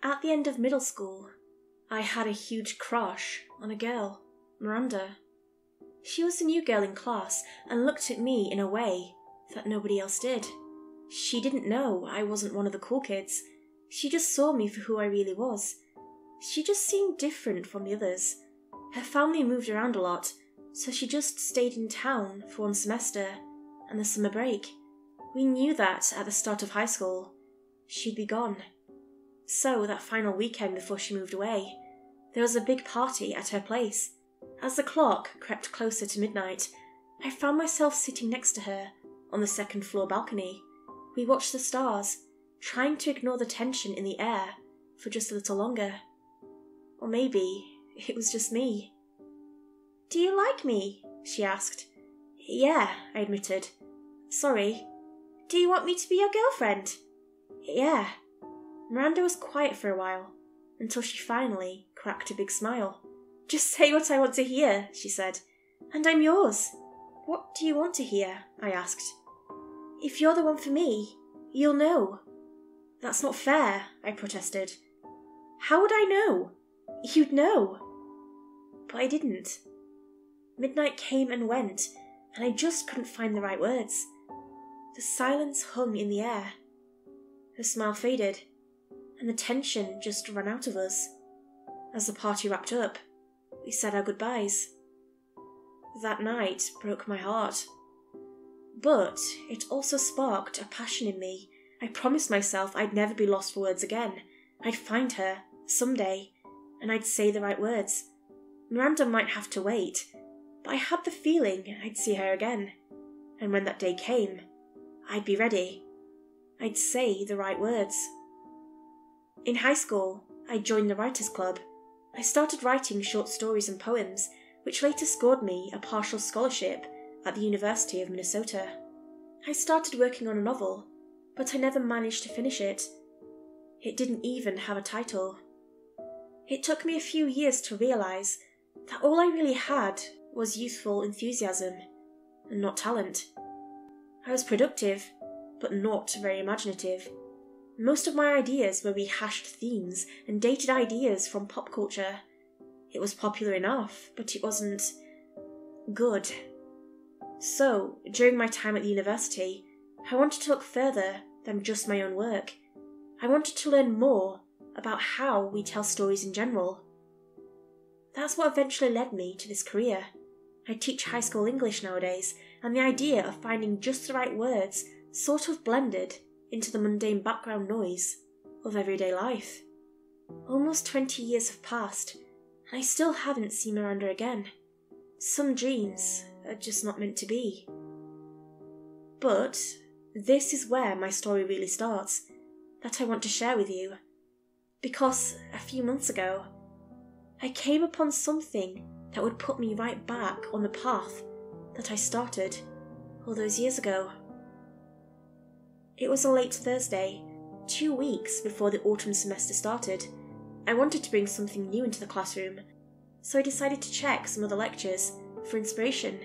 At the end of middle school, I had a huge crush on a girl, Miranda. She was the new girl in class and looked at me in a way that nobody else did. She didn't know I wasn't one of the cool kids. She just saw me for who I really was. She just seemed different from the others. Her family moved around a lot, so she just stayed in town for one semester and the summer break. We knew that at the start of high school, she'd be gone. So that final weekend before she moved away, there was a big party at her place. As the clock crept closer to midnight, I found myself sitting next to her on the second floor balcony. We watched the stars, trying to ignore the tension in the air for just a little longer. Or maybe it was just me. "Do you like me?" she asked. "Yeah," I admitted. "Sorry. Do you want me to be your girlfriend?" "Yeah." Miranda was quiet for a while, until she finally cracked a big smile. "Just say what I want to hear," she said, "and I'm yours." "What do you want to hear?" I asked. "If you're the one for me, you'll know." "That's not fair," I protested. "How would I know? You'd know." But I didn't. Midnight came and went, and I just couldn't find the right words. The silence hung in the air. Her smile faded, and the tension just ran out of us. As the party wrapped up, we said our goodbyes. That night broke my heart. But it also sparked a passion in me. I promised myself I'd never be lost for words again. I'd find her, someday, and I'd say the right words. Miranda might have to wait, but I had the feeling I'd see her again. And when that day came, I'd be ready. I'd say the right words. In high school, I joined the Writers' Club. I started writing short stories and poems, which later scored me a partial scholarship at the University of Minnesota. I started working on a novel, but I never managed to finish it. It didn't even have a title. It took me a few years to realise that all I really had was youthful enthusiasm, and not talent. I was productive, but not very imaginative. Most of my ideas were rehashed themes and dated ideas from pop culture. It was popular enough, but it wasn't good. So, during my time at the university, I wanted to look further than just my own work. I wanted to learn more about how we tell stories in general. That's what eventually led me to this career. I teach high school English nowadays, and the idea of finding just the right words sort of blended into the mundane background noise of everyday life. Almost 20 years have passed, and I still haven't seen Miranda again. Some dreams are just not meant to be. But this is where my story really starts, that I want to share with you. Because a few months ago, I came upon something that would put me right back on the path that I started all those years ago. It was a late Thursday, 2 weeks before the autumn semester started. I wanted to bring something new into the classroom, so I decided to check some of the lectures for inspiration.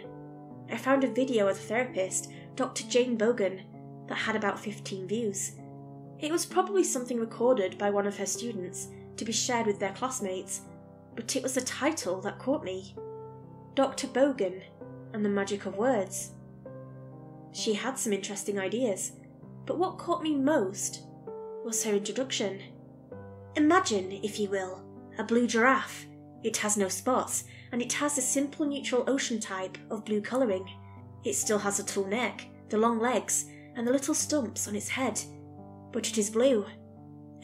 I found a video of the therapist, Dr. Jane Bogan, that had about 15 views. It was probably something recorded by one of her students to be shared with their classmates, but it was the title that caught me. Dr. Bogan and the Magic of Words. She had some interesting ideas, but what caught me most was her introduction. Imagine, if you will, a blue giraffe. It has no spots, and it has a simple neutral ocean type of blue colouring. It still has a tall neck, the long legs, and the little stumps on its head, but it is blue.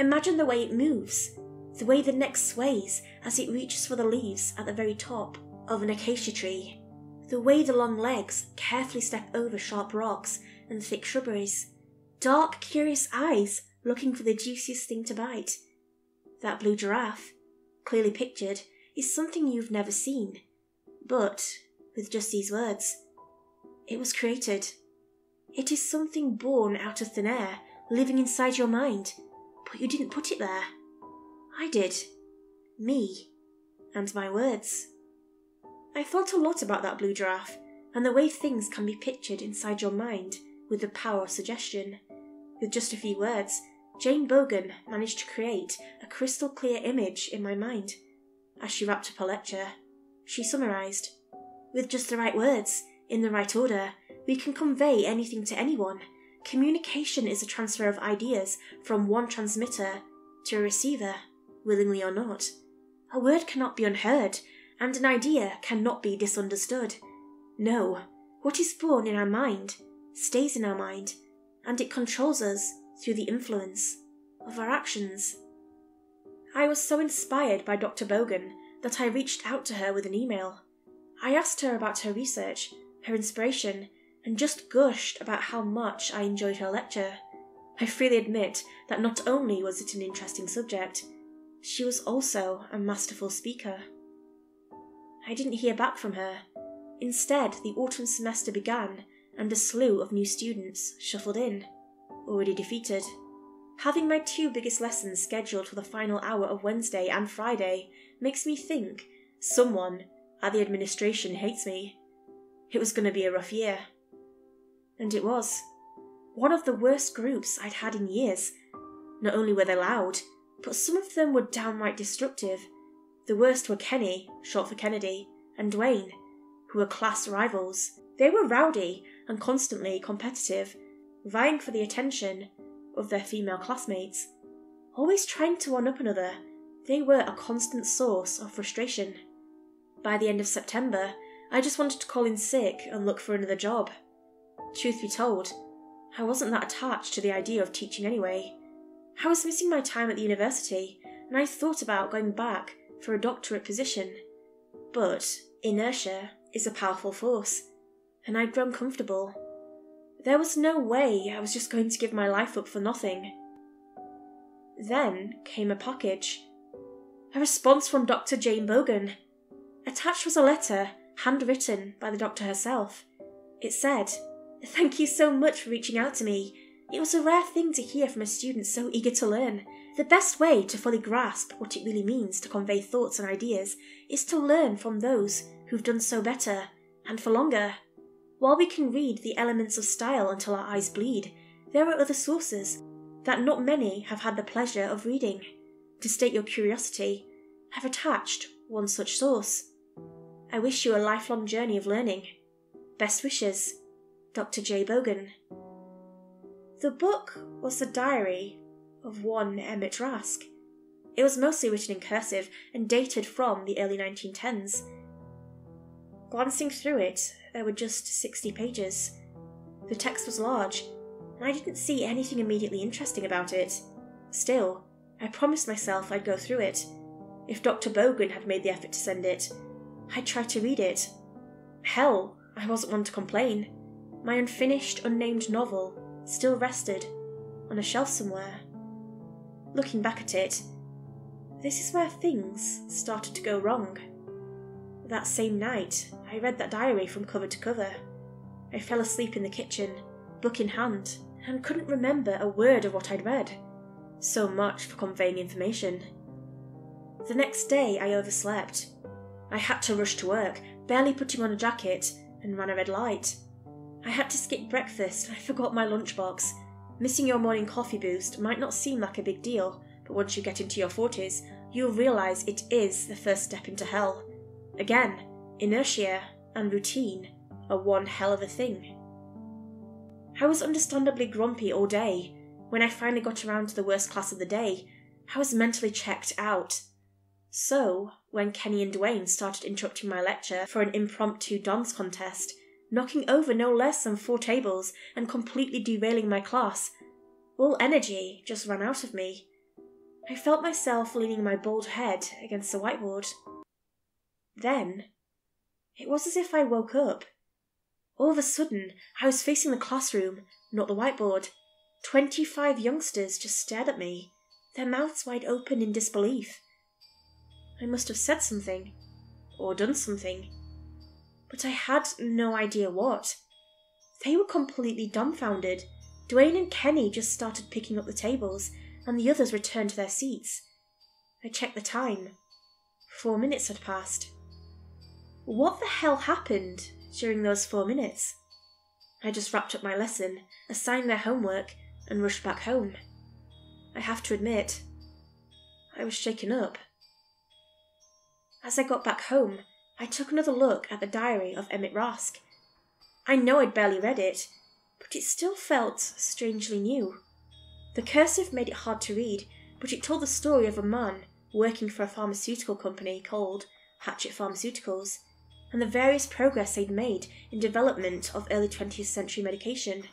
Imagine the way it moves, the way the neck sways as it reaches for the leaves at the very top of an acacia tree, the way the long legs carefully step over sharp rocks and thick shrubberies, dark, curious eyes looking for the juiciest thing to bite. That blue giraffe, clearly pictured, is something you've never seen, but with just these words. It was created. It is something born out of thin air, living inside your mind, but you didn't put it there. I did. Me. And my words. I thought a lot about that blue giraffe, and the way things can be pictured inside your mind with the power of suggestion. With just a few words, Jane Bogan managed to create a crystal clear image in my mind. As she wrapped up her lecture, she summarised, "With just the right words, in the right order, we can convey anything to anyone. Communication is a transfer of ideas from one transmitter to a receiver, willingly or not. A word cannot be unheard, and an idea cannot be misunderstood. No, what is born in our mind stays in our mind, and it controls us through the influence of our actions." I was so inspired by Dr. Bogan that I reached out to her with an email. I asked her about her research, her inspiration, and just gushed about how much I enjoyed her lecture. I freely admit that not only was it an interesting subject, she was also a masterful speaker. I didn't hear back from her. Instead, the autumn semester began, and a slew of new students shuffled in, already defeated. Having my 2 biggest lessons scheduled for the final hour of Wednesday and Friday makes me think someone at the administration hates me. It was going to be a rough year. And it was. One of the worst groups I'd had in years. Not only were they loud, but some of them were downright destructive. The worst were Kenny, short for Kennedy, and Dwayne, who were class rivals. They were rowdy and constantly competitive, vying for the attention of their female classmates. Always trying to one-up another, they were a constant source of frustration. By the end of September, I just wanted to call in sick and look for another job. Truth be told, I wasn't that attached to the idea of teaching anyway. I was missing my time at the university, and I thought about going back for a doctorate position. But inertia is a powerful force, and I'd grown comfortable. There was no way I was just going to give my life up for nothing. Then came a package. A response from Dr. Jane Bogan. Attached was a letter, handwritten by the doctor herself. It said, "Thank you so much for reaching out to me. It was a rare thing to hear from a student so eager to learn. The best way to fully grasp what it really means to convey thoughts and ideas is to learn from those who've done so better, and for longer. While we can read the elements of style until our eyes bleed, there are other sources that not many have had the pleasure of reading. To state your curiosity, I've attached one such source. I wish you a lifelong journey of learning. Best wishes, Dr. J. Bogan." The book was the diary of one Emmet Rask. It was mostly written in cursive and dated from the early 1910s. Glancing through it, there were just 60 pages. The text was large, and I didn't see anything immediately interesting about it. Still, I promised myself I'd go through it. If Dr. Bogan had made the effort to send it, I'd try to read it. Hell, I wasn't one to complain. My unfinished, unnamed novel still rested on a shelf somewhere. Looking back at it, this is where things started to go wrong. That same night, I read that diary from cover to cover. I fell asleep in the kitchen, book in hand, and couldn't remember a word of what I'd read. So much for conveying information. The next day I overslept. I had to rush to work, barely putting on a jacket, and ran a red light. I had to skip breakfast and I forgot my lunchbox. Missing your morning coffee boost might not seem like a big deal, but once you get into your 40s, you'll realise it is the first step into hell. Again, inertia and routine are one hell of a thing. I was understandably grumpy all day. When I finally got around to the worst class of the day, I was mentally checked out. So, when Kenny and Dwayne started interrupting my lecture for an impromptu dance contest, knocking over no less than 4 tables and completely derailing my class, all energy just ran out of me. I felt myself leaning my bald head against the whiteboard. Then, it was as if I woke up. All of a sudden, I was facing the classroom, not the whiteboard. 25 youngsters just stared at me, their mouths wide open in disbelief. I must have said something, or done something, but I had no idea what. They were completely dumbfounded. Dwayne and Kenny just started picking up the tables, and the others returned to their seats. I checked the time. 4 minutes had passed. What the hell happened during those 4 minutes? I just wrapped up my lesson, assigned their homework, and rushed back home. I have to admit. I was shaken up. As I got back home, I took another look at the diary of Emmet Rask. I know I'd barely read it, but it still felt strangely new. The cursive made it hard to read, but it told the story of a man working for a pharmaceutical company called Hatchet Pharmaceuticals, and the various progress they'd made in development of early 20th century medication.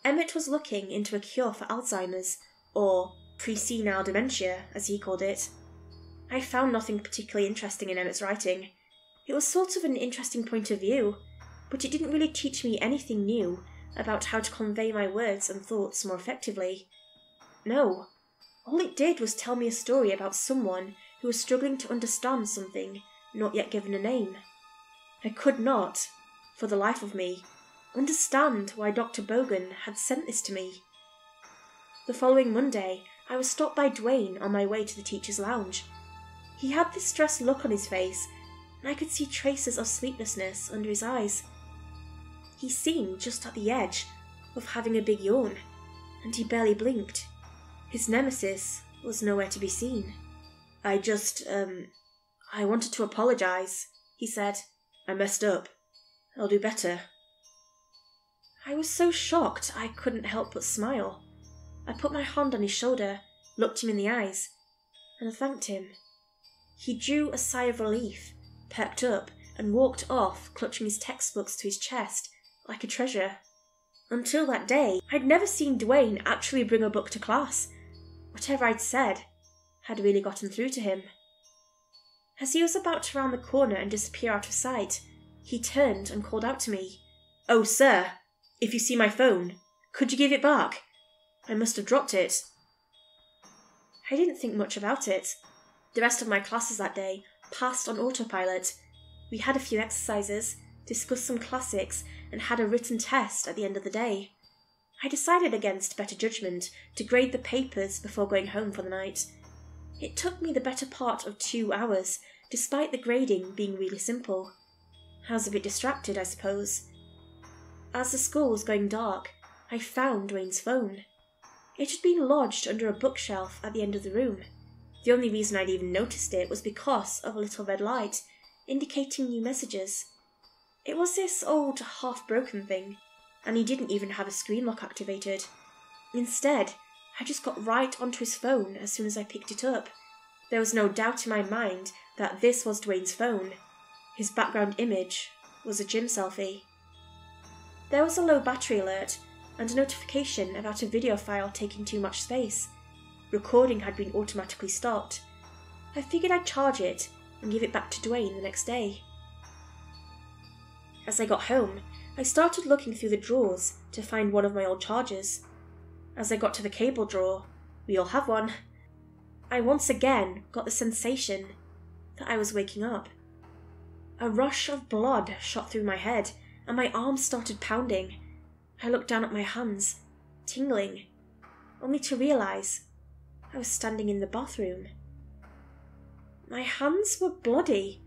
Emmet was looking into a cure for Alzheimer's, or pre-senile dementia, as he called it. I found nothing particularly interesting in Emmet's writing. It was sort of an interesting point of view, but it didn't really teach me anything new about how to convey my words and thoughts more effectively. No, all it did was tell me a story about someone who was struggling to understand something not yet given a name. I could not, for the life of me, understand why Dr. Bogan had sent this to me. The following Monday, I was stopped by Dwayne on my way to the teacher's lounge. He had this stressed look on his face, and I could see traces of sleeplessness under his eyes. He seemed just at the edge of having a big yawn, and he barely blinked. His nemesis was nowhere to be seen. I wanted to apologise, he said. I messed up. I'll do better. I was so shocked I couldn't help but smile. I put my hand on his shoulder, looked him in the eyes, and thanked him. He drew a sigh of relief, perked up, and walked off, clutching his textbooks to his chest, like a treasure. Until that day, I'd never seen Dwayne actually bring a book to class. Whatever I'd said had really gotten through to him. As he was about to round the corner and disappear out of sight, he turned and called out to me. "Oh, sir, if you see my phone, could you give it back? I must have dropped it." I didn't think much about it. The rest of my classes that day passed on autopilot. We had a few exercises, discussed some classics, and had a written test at the end of the day. I decided against better judgment to grade the papers before going home for the night. It took me the better part of 2 hours, despite the grading being really simple. I was a bit distracted, I suppose. As the school was going dark, I found Dwayne's phone. It had been lodged under a bookshelf at the end of the room. The only reason I'd even noticed it was because of a little red light, indicating new messages. It was this old, half-broken thing, and he didn't even have a screen lock activated. Instead, I just got right onto his phone as soon as I picked it up. There was no doubt in my mind that this was Dwayne's phone. His background image was a gym selfie. There was a low battery alert, and a notification about a video file taking too much space. Recording had been automatically stopped. I figured I'd charge it and give it back to Dwayne the next day. As I got home, I started looking through the drawers to find one of my old chargers. As I got to the cable drawer, we all have one, I once again got the sensation that I was waking up. A rush of blood shot through my head, and my arms started pounding. I looked down at my hands, tingling, only to realise I was standing in the bathroom. My hands were bloody,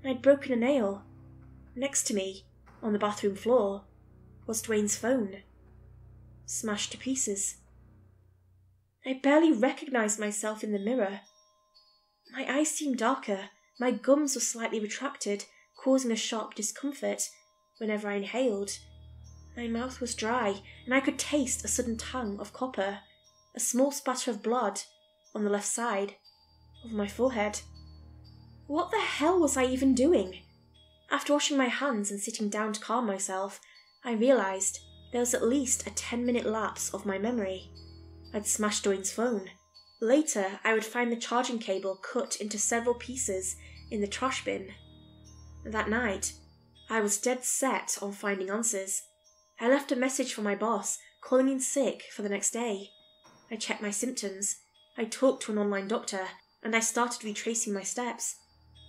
and I'd broken a nail. Next to me, on the bathroom floor, was Dwayne's phone, smashed to pieces. I barely recognised myself in the mirror. My eyes seemed darker, my gums were slightly retracted, causing a sharp discomfort whenever I inhaled. My mouth was dry, and I could taste a sudden tang of copper, a small spatter of blood on the left side of my forehead. What the hell was I even doing? After washing my hands and sitting down to calm myself, I realised there was at least a 10-minute lapse of my memory. I'd smashed Dwayne's phone. Later, I would find the charging cable cut into several pieces in the trash bin. That night, I was dead set on finding answers. I left a message for my boss, calling in sick for the next day. I checked my symptoms. I talked to an online doctor, and I started retracing my steps.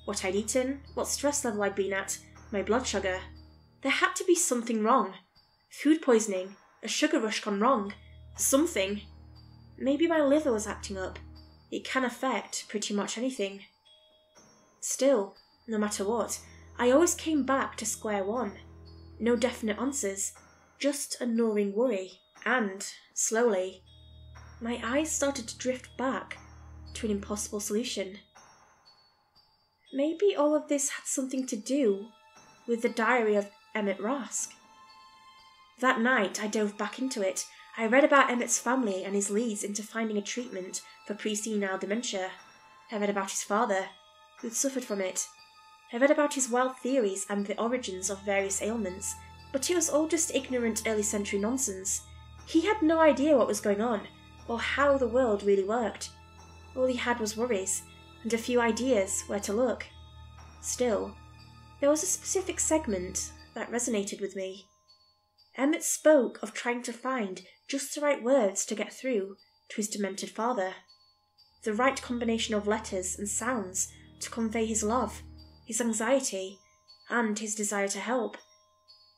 What I'd eaten, what stress level I'd been at, my blood sugar. There had to be something wrong. Food poisoning, a sugar rush gone wrong, something. Maybe my liver was acting up. It can affect pretty much anything. Still, no matter what, I always came back to square one. No definite answers, just a gnawing worry. And, slowly, my eyes started to drift back to an impossible solution. Maybe all of this had something to do with the diary of Emmet Rask. That night I dove back into it. I read about Emmet's family and his leads into finding a treatment for pre-senile dementia. I read about his father, who'd suffered from it. I read about his wild theories and the origins of various ailments, but it was all just ignorant early century nonsense. He had no idea what was going on, or how the world really worked. All he had was worries, and a few ideas where to look. Still, there was a specific segment that resonated with me. Emmet spoke of trying to find just the right words to get through to his demented father. The right combination of letters and sounds to convey his love, his anxiety, and his desire to help.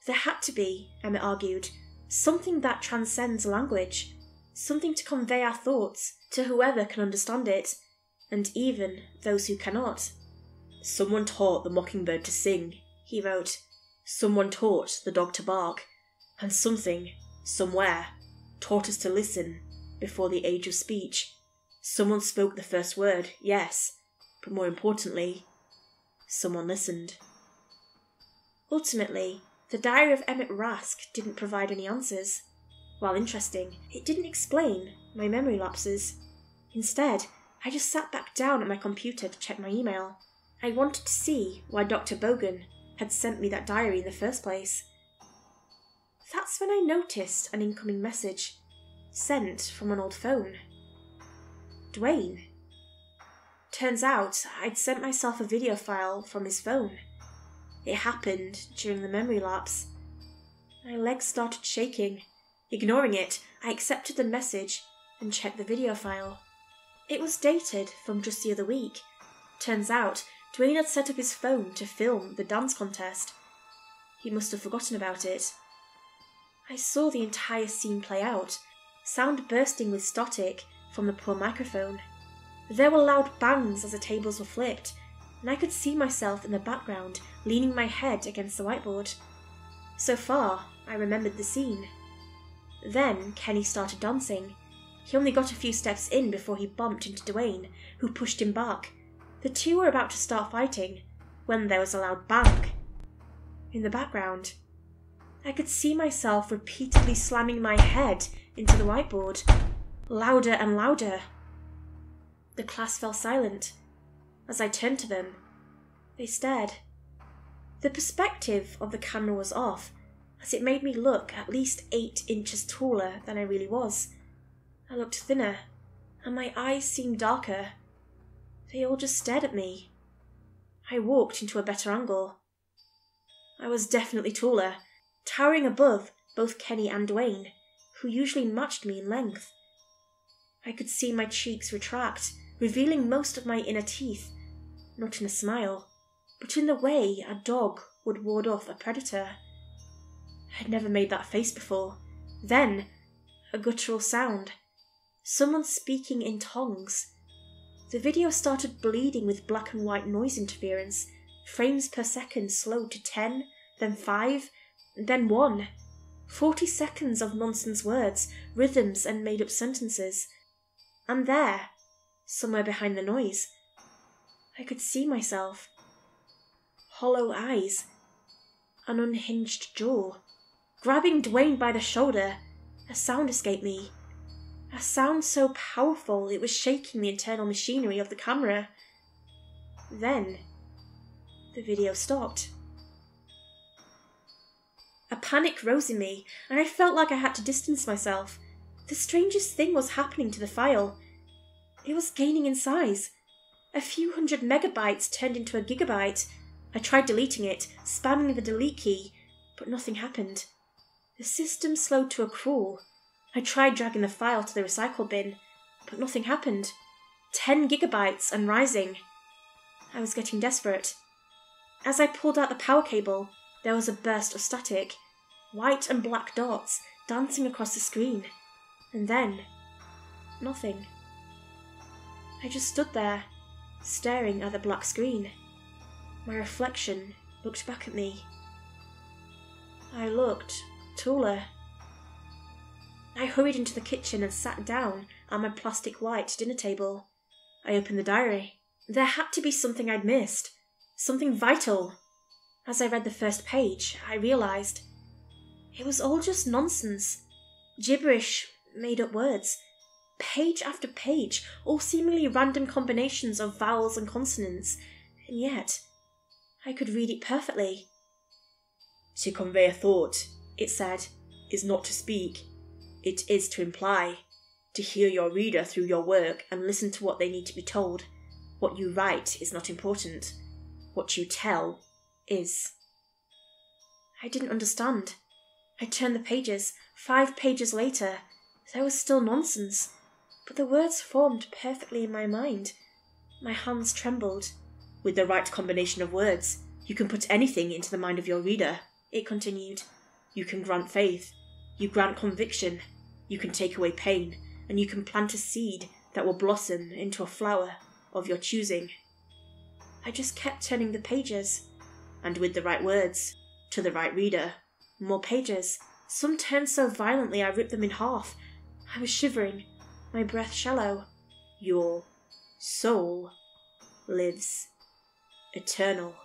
There had to be, Emmet argued, something that transcends language, something to convey our thoughts to whoever can understand it, and even those who cannot. "Someone taught the mockingbird to sing," he wrote. "Someone taught the dog to bark. And something, somewhere, taught us to listen before the age of speech. Someone spoke the first word, yes, but more importantly, someone listened." Ultimately, the diary of Emmet Rask didn't provide any answers. While interesting, it didn't explain my memory lapses. Instead, I just sat back down at my computer to check my email. I wanted to see why Dr. Bogan had sent me that diary in the first place. That's when I noticed an incoming message, sent from an old phone. Dwayne. Turns out I'd sent myself a video file from his phone. It happened during the memory lapse. My legs started shaking. Ignoring it, I accepted the message and checked the video file. It was dated from just the other week. Turns out Dwayne had set up his phone to film the dance contest. He must have forgotten about it. I saw the entire scene play out, sound bursting with static from the poor microphone. There were loud bangs as the tables were flipped, and I could see myself in the background leaning my head against the whiteboard. So far, I remembered the scene. Then Kenny started dancing. He only got a few steps in before he bumped into Dwayne, who pushed him back. The two were about to start fighting, when there was a loud bang. In the background, I could see myself repeatedly slamming my head into the whiteboard, louder and louder. The class fell silent. As I turned to them, they stared. The perspective of the camera was off, as it made me look at least 8 inches taller than I really was. I looked thinner, and my eyes seemed darker. They all just stared at me. I walked into a better angle. I was definitely taller, towering above both Kenny and Dwayne, who usually matched me in length. I could see my cheeks retract, revealing most of my inner teeth, not in a smile, but in the way a dog would ward off a predator. I'd never made that face before. Then, a guttural sound. Someone speaking in tongues. The video started bleeding with black and white noise interference. Frames per second slowed to 10, then 5, then 1. 40 seconds of nonsense words, rhythms and made-up sentences. And there, somewhere behind the noise, I could see myself. Hollow eyes, an unhinged jaw. Grabbing Dwayne by the shoulder, a sound escaped me. A sound so powerful it was shaking the internal machinery of the camera. Then, the video stopped. A panic rose in me, and I felt like I had to distance myself. The strangest thing was happening to the file. It was gaining in size. A few hundred megabytes turned into a gigabyte. I tried deleting it, spamming the delete key, but nothing happened. The system slowed to a crawl. I tried dragging the file to the recycle bin, but nothing happened. 10 gigabytes and rising. I was getting desperate. As I pulled out the power cable, there was a burst of static. White and black dots dancing across the screen. And then, nothing. I just stood there, staring at the black screen. My reflection looked back at me. I looked taller. I hurried into the kitchen and sat down at my plastic white dinner table. I opened the diary. There had to be something I'd missed. Something vital. As I read the first page, I realised it was all just nonsense. Gibberish, made-up words. Page after page, all seemingly random combinations of vowels and consonants. And yet, I could read it perfectly. To convey a thought, it said, is not to speak. It is to imply. To hear your reader through your work and listen to what they need to be told. What you write is not important. What you tell is. I didn't understand. I turned the pages. 5 pages later, there was still nonsense. But the words formed perfectly in my mind. My hands trembled. With the right combination of words, you can put anything into the mind of your reader, it continued. You can grant faith. You grant conviction. You can take away pain. And you can plant a seed that will blossom into a flower of your choosing. I just kept turning the pages. And with the right words, to the right reader. More pages. Some turned so violently I ripped them in half. I was shivering, my breath shallow. Your soul lives eternal.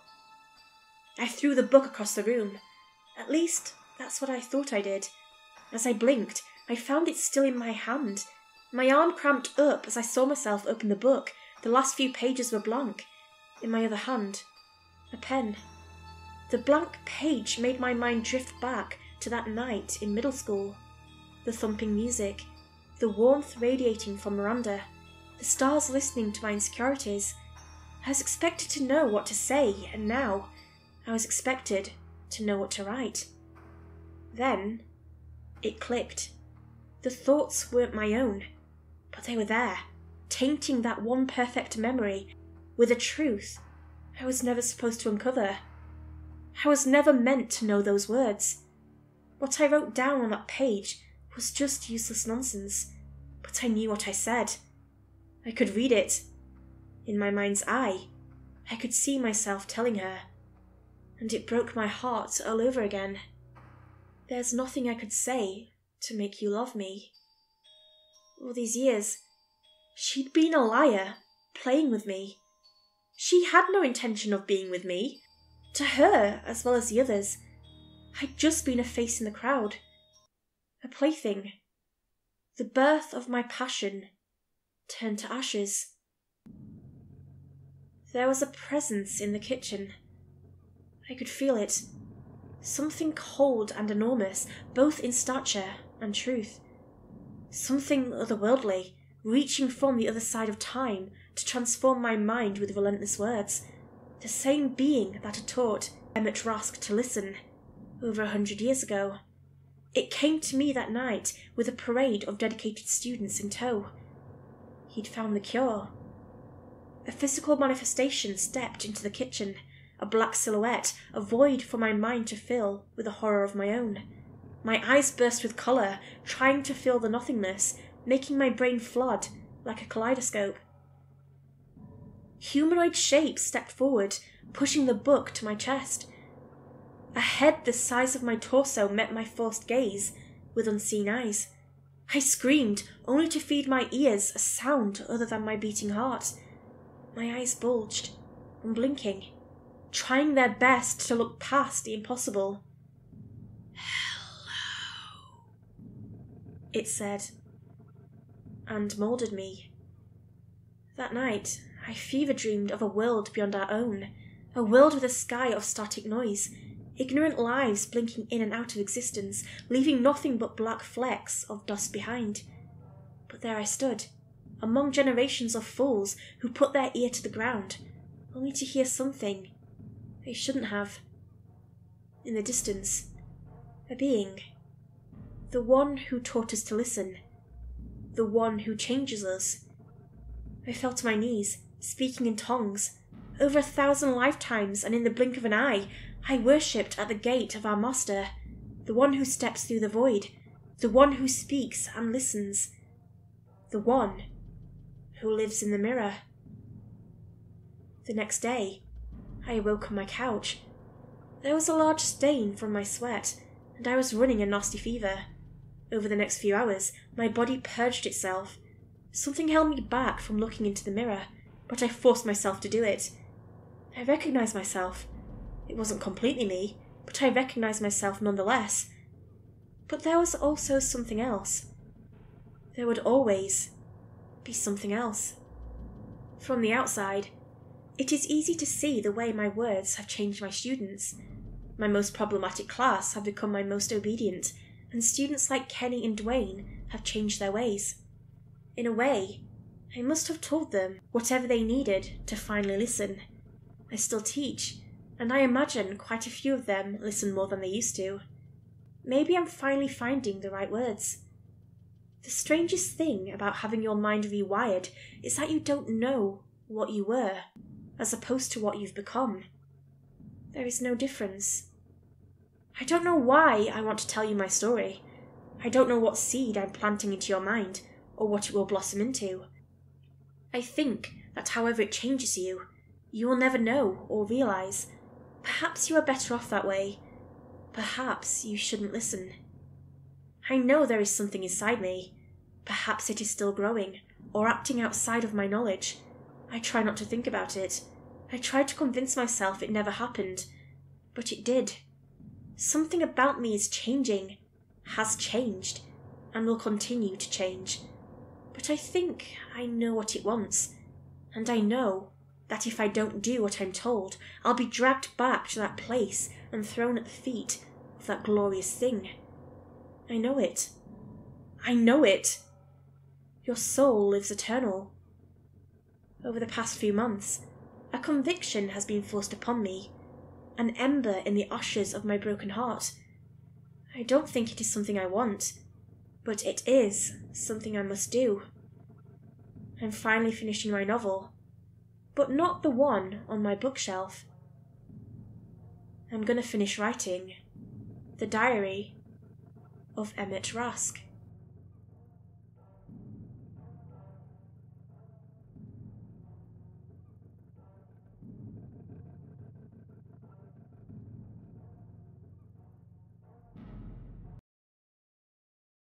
I threw the book across the room. At least, that's what I thought I did. As I blinked, I found it still in my hand. My arm cramped up as I saw myself open the book. The last few pages were blank. In my other hand, a pen. The blank page made my mind drift back to that night in middle school. The thumping music, the warmth radiating from Miranda, the stars listening to my insecurities. I was expected to know what to say, and now I was expected to know what to write. Then it clicked. The thoughts weren't my own, but they were there, tainting that one perfect memory with a truth I was never supposed to uncover. I was never meant to know those words. What I wrote down on that page was just useless nonsense, but I knew what I said. I could read it. In my mind's eye, I could see myself telling her, and it broke my heart all over again. There's nothing I could say to make you love me. All these years, she'd been a liar, playing with me. She had no intention of being with me. To her, as well as the others, I'd just been a face in the crowd. A plaything. The birth of my passion turned to ashes. There was a presence in the kitchen. I could feel it. Something cold and enormous, both in stature and truth. Something otherworldly, reaching from the other side of time to transform my mind with relentless words. The same being that had taught Emmet Rask to listen over 100 years ago. It came to me that night with a parade of dedicated students in tow. He'd found the cure. A physical manifestation stepped into the kitchen, a black silhouette, a void for my mind to fill with a horror of my own. My eyes burst with colour, trying to fill the nothingness, making my brain flood like a kaleidoscope. Humanoid shapes stepped forward, pushing the book to my chest. A head the size of my torso met my forced gaze with unseen eyes. I screamed, only to feed my ears a sound other than my beating heart. My eyes bulged, unblinking, trying their best to look past the impossible. "Hello," it said, and moulded me. That night, I fever-dreamed of a world beyond our own, a world with a sky of static noise, ignorant lives blinking in and out of existence, leaving nothing but black flecks of dust behind. But there I stood, among generations of fools who put their ear to the ground, only to hear something they shouldn't have. In the distance, a being. The one who taught us to listen. The one who changes us. I fell to my knees, speaking in tongues. Over 1,000 lifetimes, and in the blink of an eye, I worshipped at the gate of our master, the one who steps through the void, the one who speaks and listens, the one who lives in the mirror. The next day, I awoke on my couch. There was a large stain from my sweat, and I was running a nasty fever. Over the next few hours, my body purged itself. Something held me back from looking into the mirror, but I forced myself to do it. I recognized myself. It wasn't completely me, but I recognized myself nonetheless. But there was also something else. There would always be something else. From the outside, it is easy to see the way my words have changed my students. My most problematic class have become my most obedient, and students like Kenny and Dwayne have changed their ways. In a way, I must have told them whatever they needed to finally listen. I still teach, and I imagine quite a few of them listen more than they used to. Maybe I'm finally finding the right words. The strangest thing about having your mind rewired is that you don't know what you were, as opposed to what you've become. There is no difference. I don't know why I want to tell you my story. I don't know what seed I'm planting into your mind, or what it will blossom into. I think that however it changes you, you will never know or realise. Perhaps you are better off that way. Perhaps you shouldn't listen. I know there is something inside me. Perhaps it is still growing, or acting outside of my knowledge. I try not to think about it. I try to convince myself it never happened. But it did. Something about me is changing, has changed, and will continue to change. But I think I know what it wants, and I know that if I don't do what I'm told, I'll be dragged back to that place and thrown at the feet of that glorious thing. I know it. I know it! Your soul lives eternal. Over the past few months, a conviction has been forced upon me, an ember in the ashes of my broken heart. I don't think it is something I want, but it is something I must do. I'm finally finishing my novel, but not the one on my bookshelf. I'm going to finish writing the diary of Emmet Rask.